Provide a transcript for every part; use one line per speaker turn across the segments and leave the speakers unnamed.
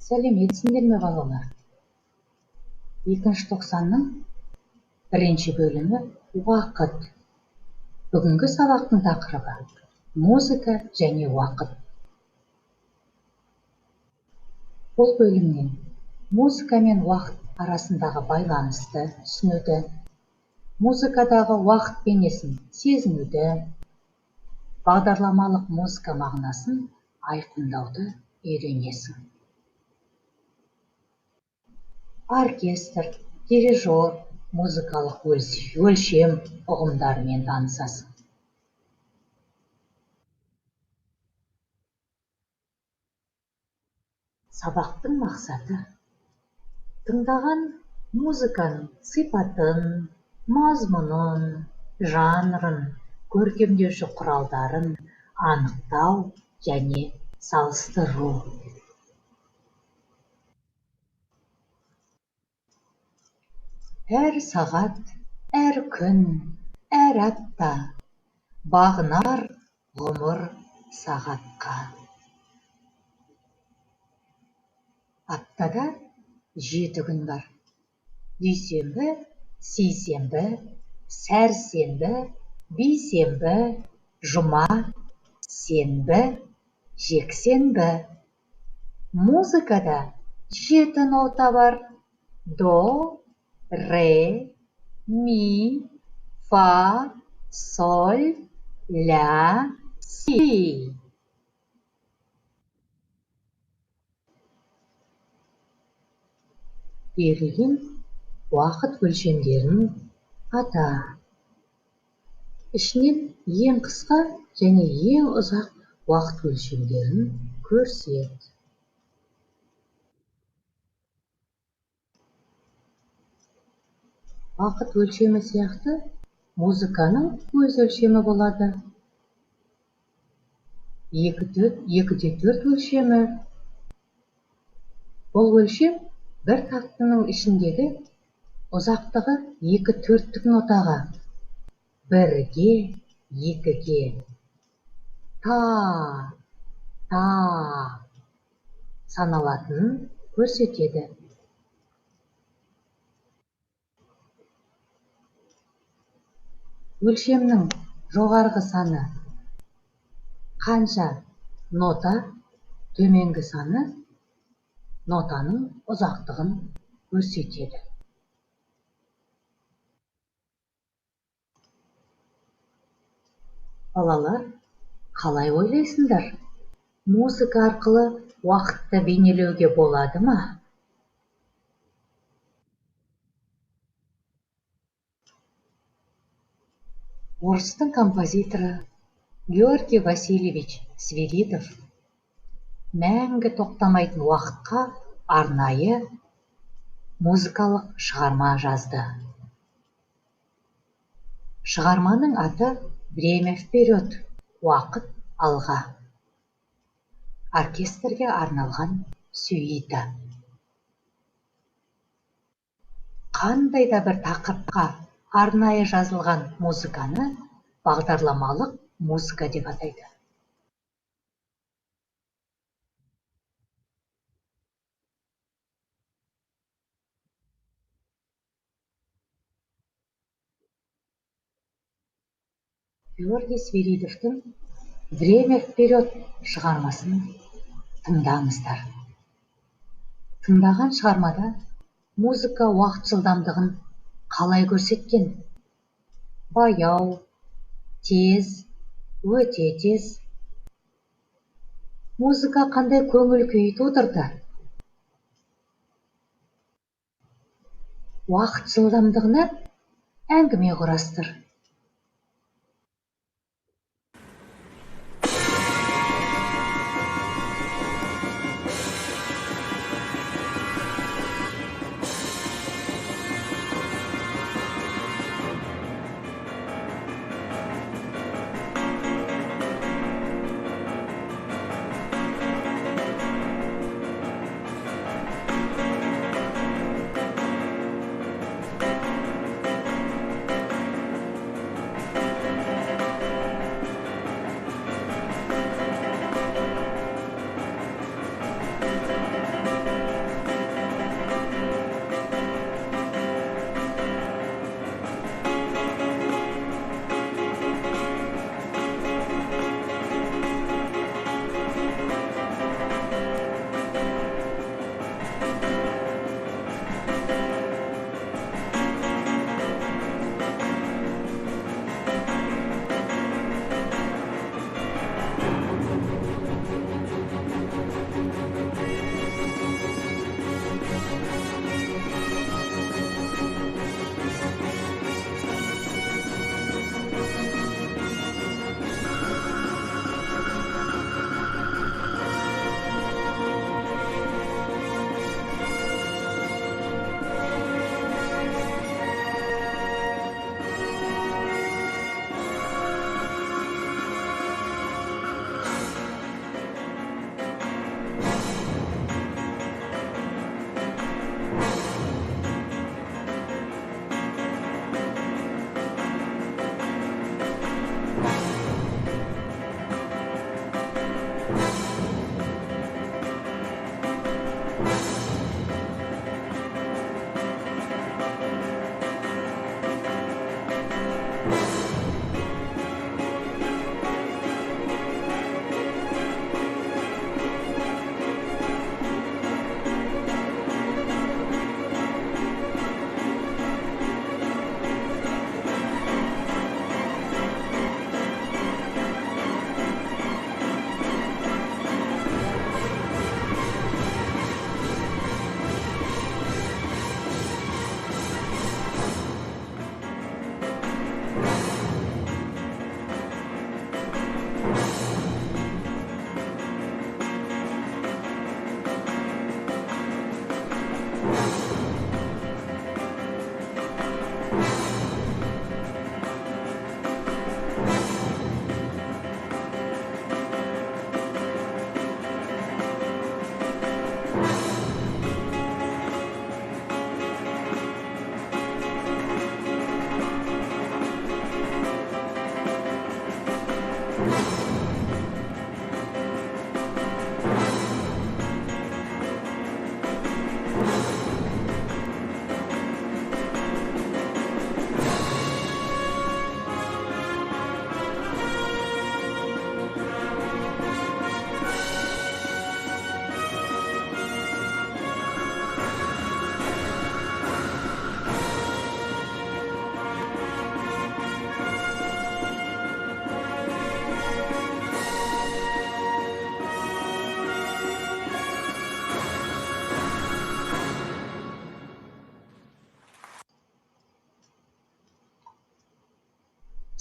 Сәлеметсіңдер ме балалар? 2-тоқсанның 1 бөлімі уақыт. Бүгінгі сабақтың тақырыбы музыка және уақыт. Бұл бөлімнен музыка мен уақыт арасындағы байланысты түсінуді, музыкадағы уақыт бейнесін сезінуді, бағдарламалық музыка мағынасын айқындауды үйренесің. Оркестр, дирижер, музыкалық өлшем ұғымдарымен танысасың. Сабақтың мақсаты тыңдаған музыканың сипатын, мазмұнын, жанрын, көркемдеуші құралдарын анықтау және салыстыру. Әр сағат, әр күн, әр апта бағынар ғұмыр сағатқа. Аптада 7 күн бар. Дүйсенбі, сейсенбі, сәрсенбі, бейсенбі, жұма, сенбі, жексенбі. Музыкада 7 нота бар. До, ре, ми, фа, соль, ля, си. Берілген уақыт өлшемдерін ата. Ішінен ең қысқа және ең ұзақ уақыт өлшемдерін көрсет. Уақыт өлшемі сияқты музыканың өз өлшемі болады. 2/4 өлшемі. Бұл өлшем бір тақтының ішіндегі ұзақтығы 2/4 нотаға, 1-ге, 2-ге, та саналатынын көрсетеді. Өлшемнің жоғарғы саны қанша нота, төменгі саны нотаның ұзақтығын көрсетеді. Балалар, қалай ойлайсыңдар? Музыка арқылы уақытты бейнелеуге болады ма? Орыстың композиторы Георгий Васильевич Свиридов мәңгі тоқтамайтын уақытқа арнайы музыкалық шығарма жазды. Шығарманың аты «Время вперед», уақыт алға. Оркестрге арналған сюита. Қандай да бір тақырыпқа арнайы жазылған музыканы бағдарламалық музыка деп атайды. Георгий Свиридовтың «Время вперед» шығармасын тыңдаңыздар. Тыңдаған шығармада музыка уақыт жылдамдығын қалай көрсеткен? Баяу, тез, өте тез. Музыка қандай көңіл күй тудырды? Уақыт жылдамдығына әңгіме құрастыр.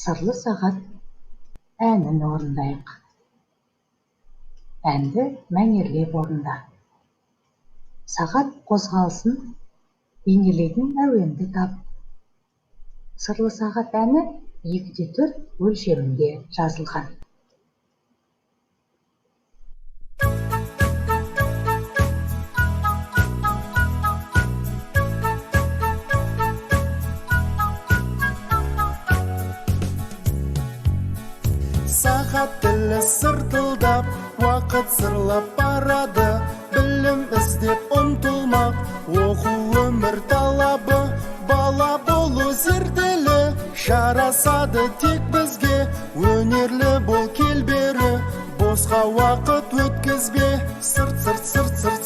Сырлы сағат әнін орындайық. Әнді мәнерлеп орында. Сағат қозғалысын бейнелейтін әуенді тап. Сырлы сағат әні 2/4 өлшемінде жазылған.
Сағат тілі сыртылдап, уақыт сырлап барады. Білім іздеп ұмтылмақ, оқу өмір талабы. Бала болу зерделі, жарасады тек бізге. Өнерлі бол кел бері, босқа уақыт өткізбе. Сырт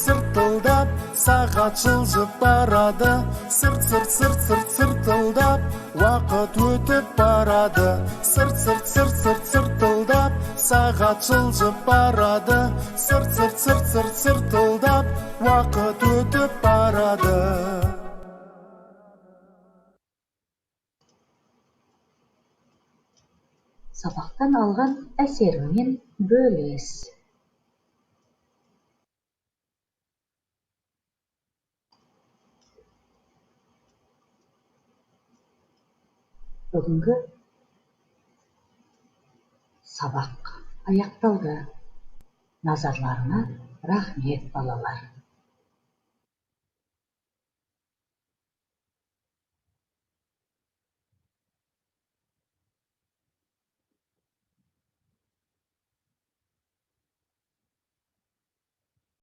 сыртылдап, сағат жылжып барады. Сырт сыртылдап, уақыт өтіп барады. Сырт сыртылдап, сағат жылжып барады. Сырт сыртылдап, уақыт өтіп барады.
Сабақтан алған әсеріңмен бөліс. Бүгінгі сабақ аяқталды. Назарларыңа рахмет, балалар.